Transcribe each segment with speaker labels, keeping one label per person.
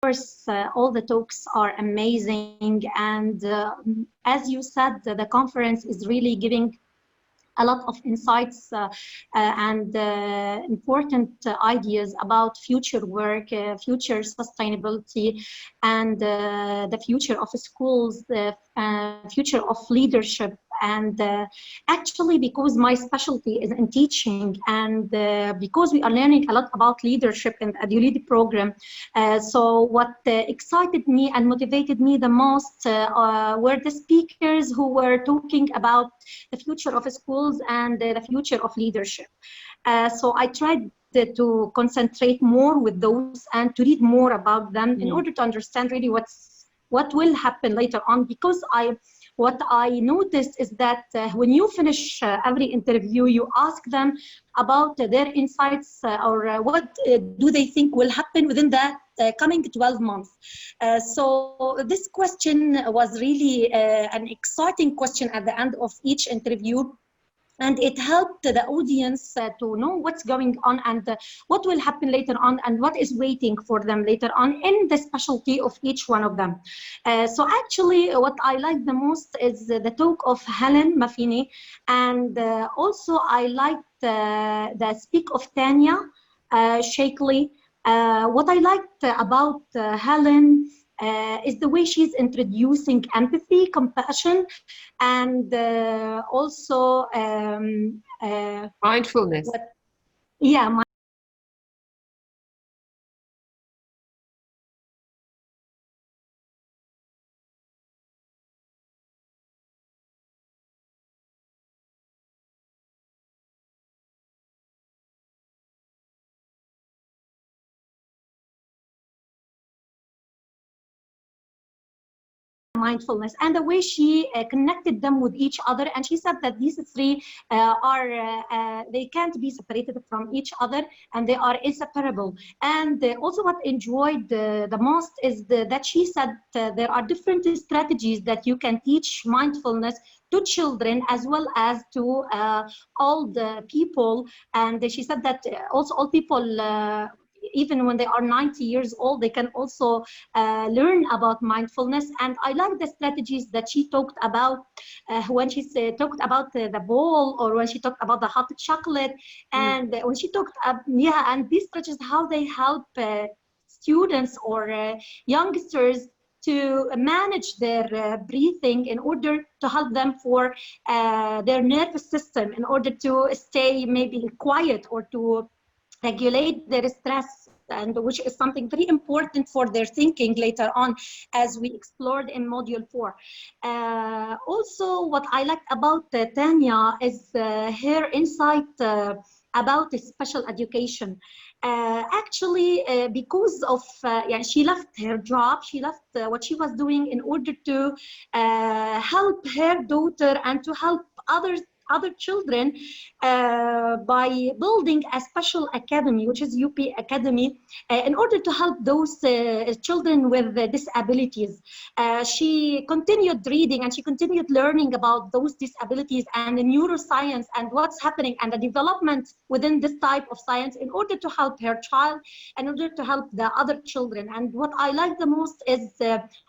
Speaker 1: course, all the talks are amazing. And as you said, the conference is really giving a lot of insights and important ideas about future work, future sustainability, and the future of schools, the future of leadership. And actually, because my specialty is in teaching, and because we are learning a lot about leadership in the EduLead program, so what excited me and motivated me the most were the speakers who were talking about the future of schools and the future of leadership. So I tried to concentrate more with those and to read more about them in order to understand really what will happen later on. Because what I noticed is that when you finish every interview, you ask them about their insights or what do they think will happen within that coming 12 months. So this question was really an exciting question at the end of each interview. And it helped the audience to know what's going on and what will happen later on and what is waiting for them later on in the specialty of each one of them. So actually, what I like the most is the talk of Helen Mafini. And also I liked the speak of Tanya Shakely. What I liked about Helen is the way she's introducing empathy, compassion, and also
Speaker 2: mindfulness.
Speaker 1: Yeah. Mindfulness and the way she connected them with each other, and she said that these three they can't be separated from each other and they are inseparable. And also what enjoyed the most is that she said there are different strategies that you can teach mindfulness to children as well as to old people. And she said that also old people, even when they are 90 years old, they can also learn about mindfulness. And I like the strategies that she talked about when she talked about the bowl, or when she talked about the hot chocolate, and when she talked and these strategies, how they help students or youngsters to manage their breathing in order to help them for their nervous system, in order to stay maybe quiet or to regulate their stress, and which is something very important for their thinking later on, as we explored in module 4. Also, what I liked about Tanya is her insight about special education. Actually, because of she left her job, she left what she was doing in order to help her daughter and to help other children by building a special academy, which is UP Academy, in order to help those children with disabilities. She continued reading and she continued learning about those disabilities and the neuroscience and what's happening and the development within this type of science in order to help her child, in order to help the other children. And what I like the most is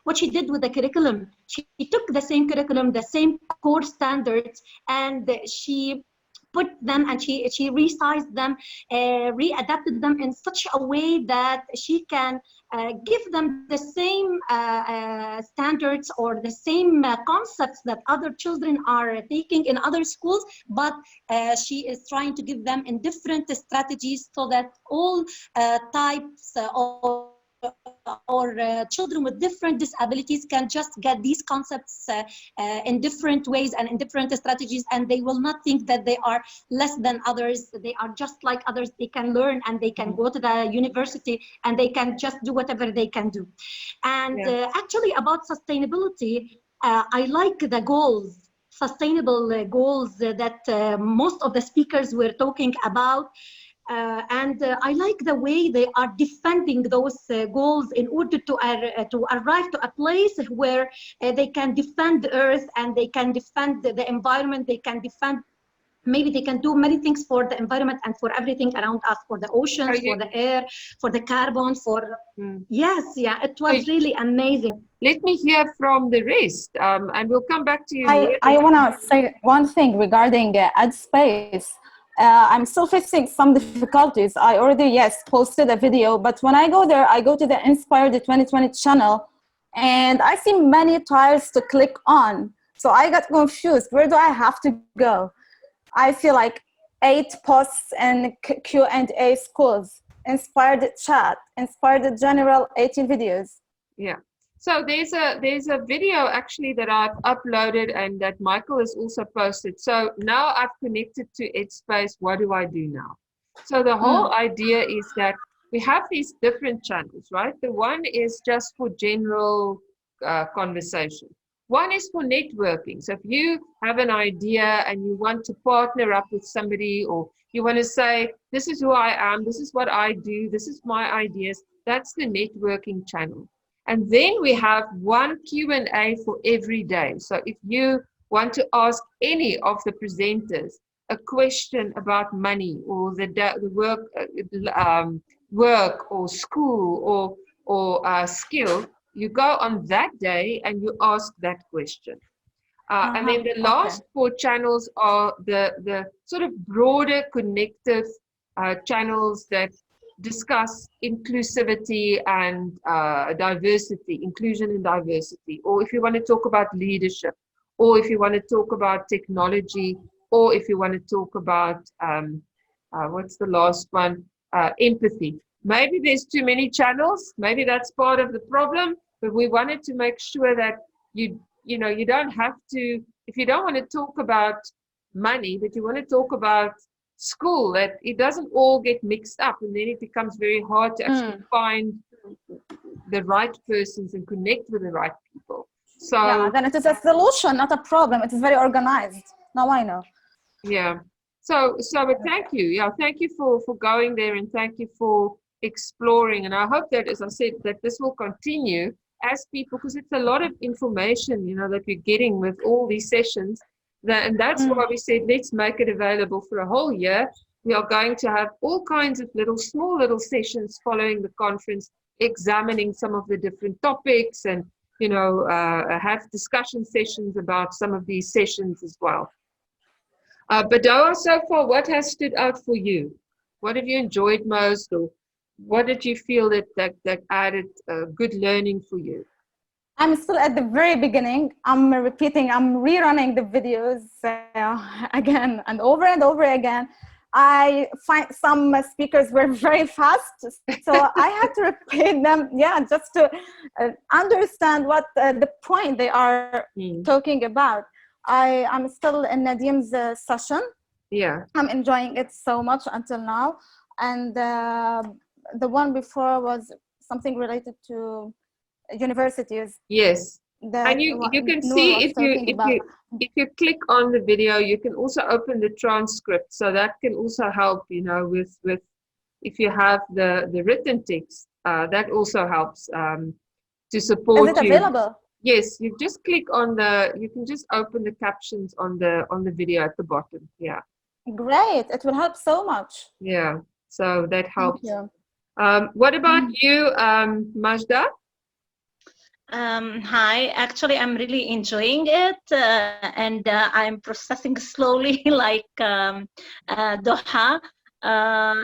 Speaker 1: what she did with the curriculum. She took the same curriculum, the same core standards, and she put them and she resized them, readapted them in such a way that she can give them the same standards or the same concepts that other children are taking in other schools, but she is trying to give them in different strategies so that all types or children with different disabilities can just get these concepts in different ways and in different strategies, and they will not think that they are less than others. They are just like others. They can learn and they can go to the university and they can just do whatever they can do. And actually about sustainability, I like the goals, sustainable goals that most of the speakers were talking about. And I like the way they are defending those goals in order to arrive to a place where they can defend the earth and they can defend the environment, they can defend maybe they can do many things for the environment and for everything around us, for the oceans, for the air, for the carbon, for yes, yeah, it was really amazing.
Speaker 2: Let me hear from the rest, and we'll come back to you.
Speaker 3: I want to say one thing regarding ad space. I'm still facing some difficulties. I already, yes, posted a video, but when I go there, I go to the Inspired 2020 channel, and I see many tiles to click on. So I got confused. Where do I have to go? I feel like 8 posts and Q&A schools, Inspired chat, Inspired general, 18 videos.
Speaker 2: Yeah. So there's a video actually that I've uploaded and that Michael has also posted. So now I've connected to Headspace. What do I do now? So the whole idea is that we have these different channels, right? The one is just for general conversation. One is for networking. So if you have an idea and you want to partner up with somebody, or you want to say, this is who I am, this is what I do, this is my ideas, that's the networking channel. And then we have one Q&A for every day. So if you want to ask any of the presenters a question about money or the work or school or skill, you go on that day and you ask that question. And then the last 4 channels are the sort of broader connective channels that discuss inclusivity and diversity, inclusion and diversity, or if you want to talk about leadership, or if you want to talk about technology, or if you want to talk about, what's the last one? Empathy. Maybe there's too many channels. Maybe that's part of the problem, but we wanted to make sure that you don't have to, if you don't want to talk about money, but you want to talk about school, that it doesn't all get mixed up, and then it becomes very hard to actually find the right persons and connect with the right people. So
Speaker 3: yeah, then it is a solution, not a problem. It is very organized. Now I know.
Speaker 2: Yeah. So but thank you. Yeah, thank you for going there, and thank you for exploring. And I hope that, as I said, that this will continue as people, because it's a lot of information, that we're getting with all these sessions. And that's why we said, let's make it available for a whole year. We are going to have all kinds of small little sessions following the conference, examining some of the different topics, and, have discussion sessions about some of these sessions as well. Badoa, so far, what has stood out for you? What have you enjoyed most, or what did you feel that added good learning for you?
Speaker 3: I'm still at the very beginning. I'm rerunning the videos again and over again. I find some speakers were very fast, so I had to repeat them, just to understand what the point they are talking about. I'm still in Nadim's session.
Speaker 2: Yeah.
Speaker 3: I'm enjoying it so much until now. And the one before was something related to universities.
Speaker 2: Yes. And you can see if you click on the video, you can also open the transcript. So that can also help, with if you have the written text, that also helps to support you.
Speaker 3: Is it available?
Speaker 2: Yes, you just click on you can just open the captions on the video at the bottom. Yeah.
Speaker 3: Great. It will help so much.
Speaker 2: Yeah. So that helps.
Speaker 3: Thank you.
Speaker 2: What about you, Majda?
Speaker 4: Hi, actually, I'm really enjoying it, and I'm processing slowly like Doha,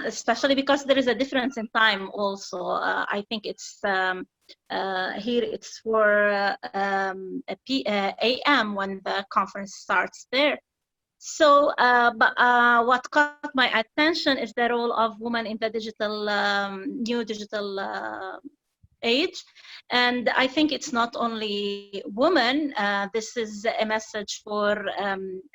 Speaker 4: especially because there is a difference in time also. I think it's here it's for AM when the conference starts there. So, what caught my attention is the role of women in the new digital age. And I think it's not only women, this is a message for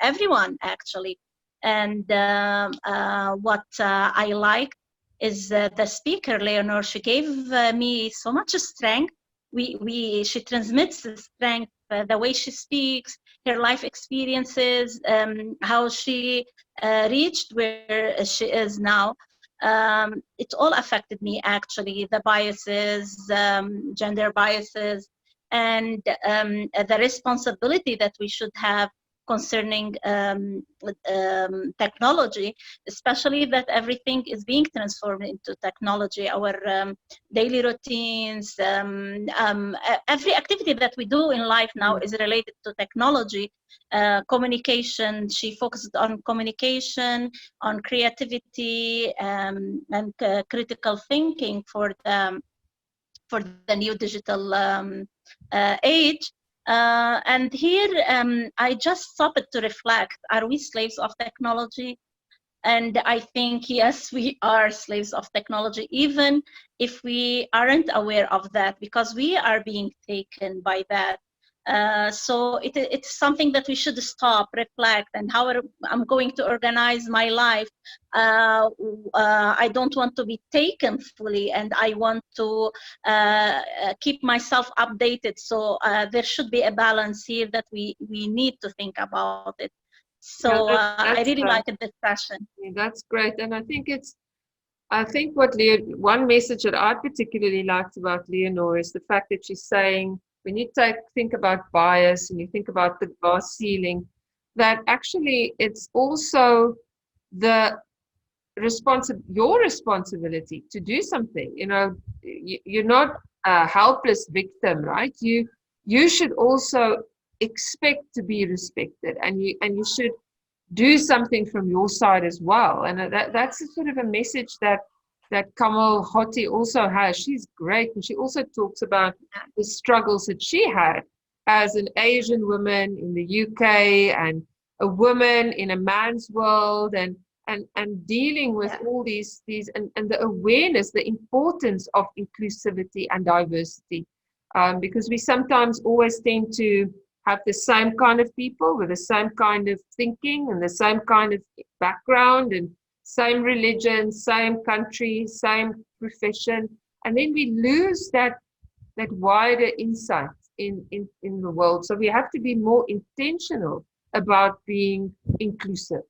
Speaker 4: everyone, actually. And what I like is the speaker, Leonor. She gave me so much strength. She transmits the strength, the way she speaks, her life experiences, how she reached where she is now. It all affected me, actually, the biases, gender biases, and the responsibility that we should have concerning technology, especially that everything is being transformed into technology. Our daily routines, every activity that we do in life now is related to technology. Communication, she focused on communication, on creativity, and critical thinking for the new digital age. And here I just stopped to reflect, are we slaves of technology? And I think, yes, we are slaves of technology, even if we aren't aware of that, because we are being taken by that. So it's something that we should stop, reflect, and how I'm going to organize my life. I don't want to be taken fully, and I want to keep myself updated. So there should be a balance here that we need to think about it. So I really like this session.
Speaker 2: That's great, and I think what one message that I particularly liked about Leonore is the fact that she's saying, when you think about bias and you think about the glass ceiling, that actually it's also your responsibility to do something. You're not a helpless victim, right? You should also expect to be respected, and you should do something from your side as well. And that's a sort of a message that Kamal Hoti also has. She's great, and she also talks about the struggles that she had as an Asian woman in the UK and a woman in a man's world, and dealing with all these and the awareness, the importance of inclusivity and diversity, because we sometimes always tend to have the same kind of people with the same kind of thinking and the same kind of background and same religion, same country, same profession, and then we lose that wider insight in the world. So we have to be more intentional about being inclusive,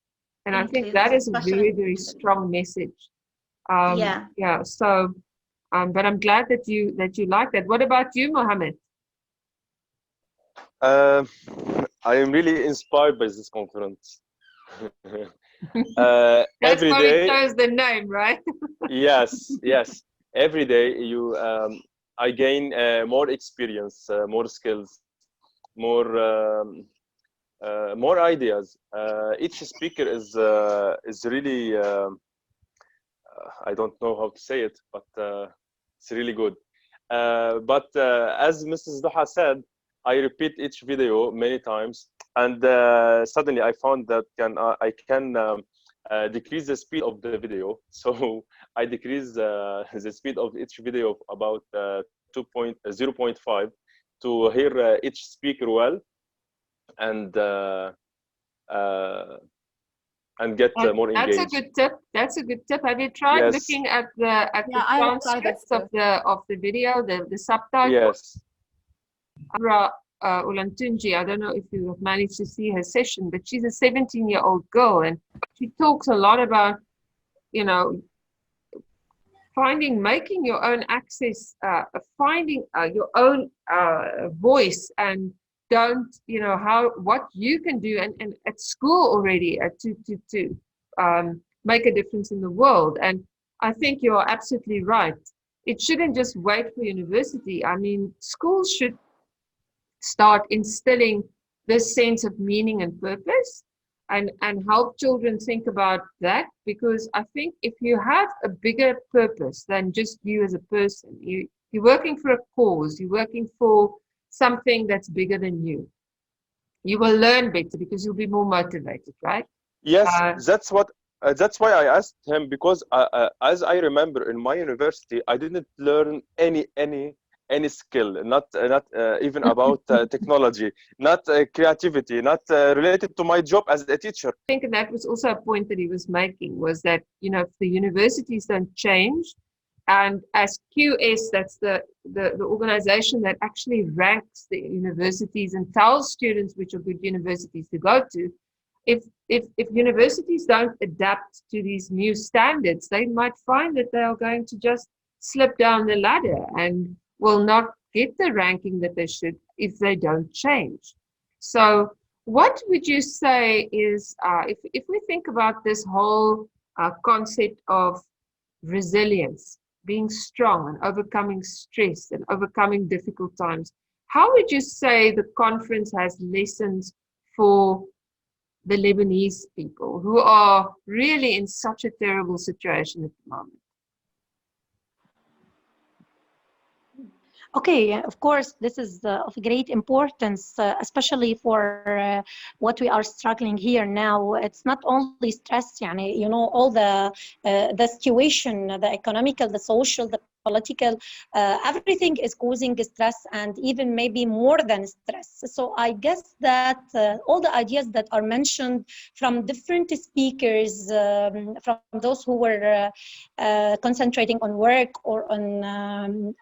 Speaker 2: and I think that is a very, very strong message. So but I'm glad that you like that. What about you, Mohammed?
Speaker 5: I am really inspired by this conference.
Speaker 2: That's
Speaker 5: every
Speaker 2: why
Speaker 5: day,
Speaker 2: we chose the name, right?
Speaker 5: yes. Every day I gain more experience, more skills, more ideas. Each speaker is really I don't know how to say it, but it's really good. But as Mrs. Duha said, I repeat each video many times, and suddenly I found that I can decrease the speed of the video. So I decrease the speed of each video about 0.5 to hear each speaker well, and get more engaged.
Speaker 2: That's a good tip. That's a good tip. Have you tried looking at the transcripts of the video, the subtitles?
Speaker 5: Yes.
Speaker 2: Ulantunji, I don't know if you have managed to see her session, but she's a 17-year-old girl, and she talks a lot about, making your own access, finding your own voice, and what you can do, and at school already to make a difference in the world. And I think you're absolutely right. It shouldn't just wait for university. I mean, schools should start instilling this sense of meaning and purpose, and help children think about that, because I think if you have a bigger purpose than just you as a person, you're working for a cause, you're working for something that's bigger than you will learn better because you'll be more motivated, right?
Speaker 5: Yes, that's why I asked him, because as I remember in my university, I didn't learn any skill, not even about technology, not creativity, not related to my job as a teacher.
Speaker 2: I think that was also a point that he was making, was that if the universities don't change, and as QS, that's the organization that actually ranks the universities and tells students which are good universities to go to. If universities don't adapt to these new standards, they might find that they are going to just slip down the ladder and will not get the ranking that they should if they don't change. So What would you say is, if we think about this whole concept of resilience, being strong and overcoming stress and overcoming difficult times, how would you say the conference has lessons for the Lebanese people who are really in such a terrible situation at the moment?
Speaker 1: Okay, of course, this is of great importance, especially for what we are struggling here now. It's not only stress, يعني, you know, all the situation, the economical, the social, the political, everything is causing stress, and even maybe more than stress. So I guess that all the ideas that are mentioned from different speakers, from those who were concentrating on work or on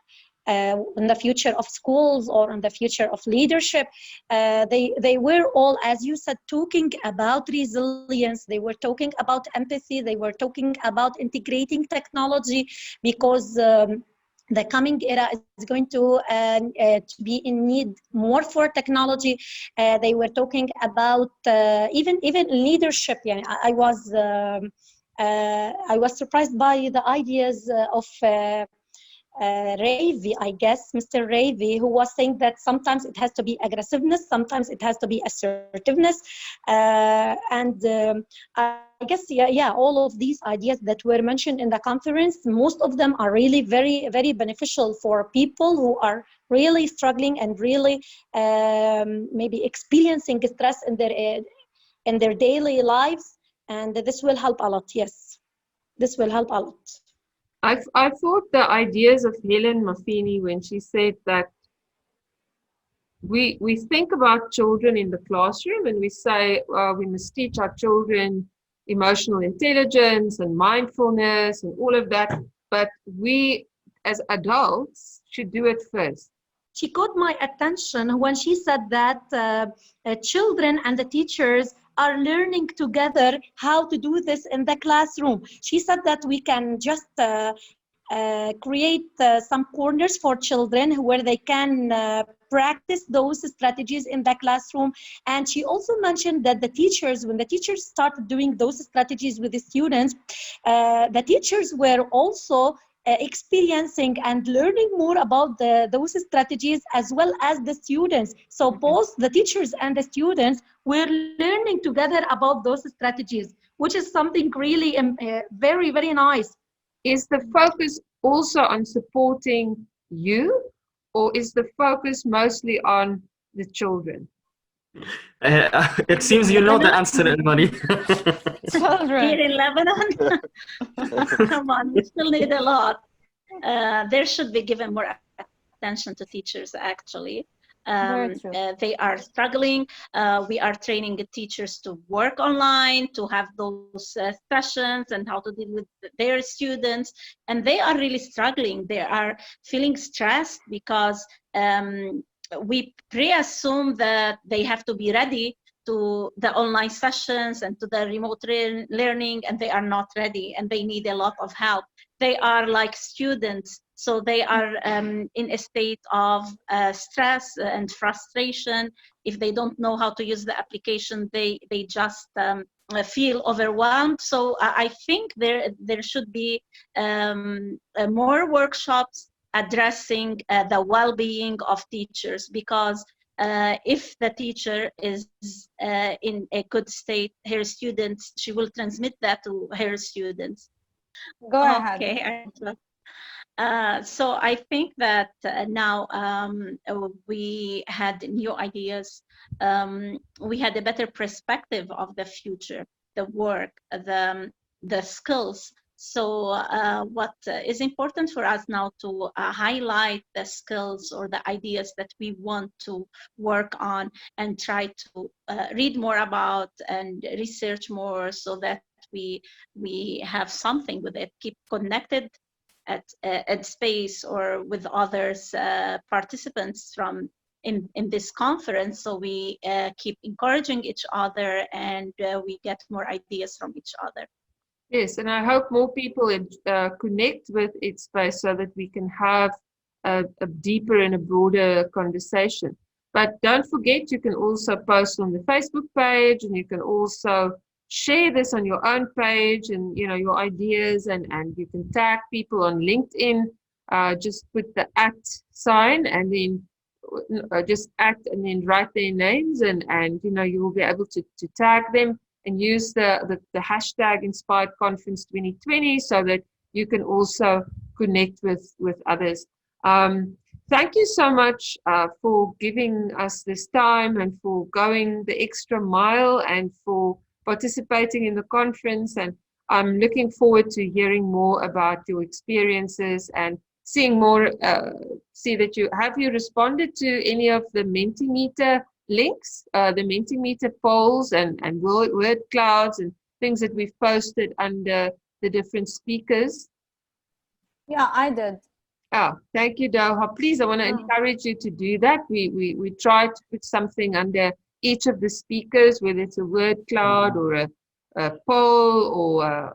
Speaker 1: the future of schools or on the future of leadership. They were all, as you said, talking about resilience. They were talking about empathy. They were talking about integrating technology, because the coming era is going to be in need more for technology. They were talking about even leadership. Yeah, I was surprised by the ideas of Ravi, I guess, Mr. Ravi, who was saying that sometimes it has to be aggressiveness, sometimes it has to be assertiveness. I guess, yeah, all of these ideas that were mentioned in the conference, most of them are really very, very beneficial for people who are really struggling and really maybe experiencing stress in their daily lives. And this will help a lot, yes. This will help a lot.
Speaker 2: I thought the ideas of Helen Mafini when she said that we think about children in the classroom and we say we must teach our children emotional intelligence and mindfulness and all of that, but we as adults should do it first.
Speaker 1: She caught my attention when she said that children and the teachers are learning together how to do this in the classroom. She said that we can just create some corners for children where they can practice those strategies in the classroom. And she also mentioned that when the teachers started doing those strategies with the students, the teachers were also experiencing and learning more about those strategies as well as the students. So both the teachers and the students were learning together about those strategies, which is something really very, very nice.
Speaker 2: Is the focus also on supporting you, or is the focus mostly on the children?
Speaker 6: It seems you know the answer, Elmari.
Speaker 3: Children.
Speaker 4: Here in Lebanon, come on, we still need a lot. There should be given more attention to teachers, actually. They are struggling. We are training the teachers to work online, to have those sessions and how to deal with their students. And they are really struggling. They are feeling stressed because we pre-assume that they have to be ready to the online sessions and to the remote learning, and they are not ready and they need a lot of help. They are like students, so they are in a state of stress and frustration. If they don't know how to use the application, they just feel overwhelmed. So I think there should be more workshops addressing the well-being of teachers, because if the teacher is in a good state, her students, she will transmit that to her students.
Speaker 3: Go ahead.
Speaker 4: Okay. So I think that now we had new ideas. We had a better perspective of the future, the work, the skills. So what is important for us now to highlight the skills or the ideas that we want to work on and try to read more about and research more, so that we have something with it, keep connected at space or with others participants from in this conference, so we keep encouraging each other and we get more ideas from each other.
Speaker 2: Yes, and I hope more people connect with its space so that we can have a deeper and a broader conversation. But don't forget, you can also post on the Facebook page, and you can also share this on your own page, and your ideas, and you can tag people on LinkedIn. Just put the @ sign, and then just @ and then write their names, and you will be able to tag them and use the hashtag Inspired Conference 2020 so that you can also connect with others. Thank you so much for giving us this time and for going the extra mile and for participating in the conference. And I'm looking forward to hearing more about your experiences and seeing more, see that you responded to any of the Mentimeter links, the Mentimeter polls and word clouds and things that we've posted under the different speakers.
Speaker 3: Yeah, I did.
Speaker 2: Oh, thank you, Doha. Please, I want to encourage you to do that. We try to put something under each of the speakers, whether it's a word cloud or a poll or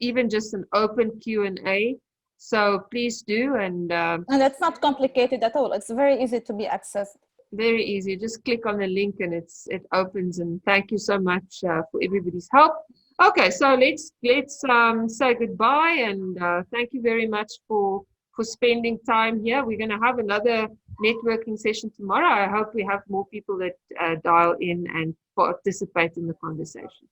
Speaker 2: even just an open Q&A. So please do. And
Speaker 3: it's not complicated at all. It's very easy to be accessed.
Speaker 2: Very easy. Just click on the link and it opens. And thank you so much for everybody's help. Okay, so let's say goodbye, and thank you very much for spending time here. We're going to have another networking session tomorrow. I hope we have more people that dial in and participate in the conversation.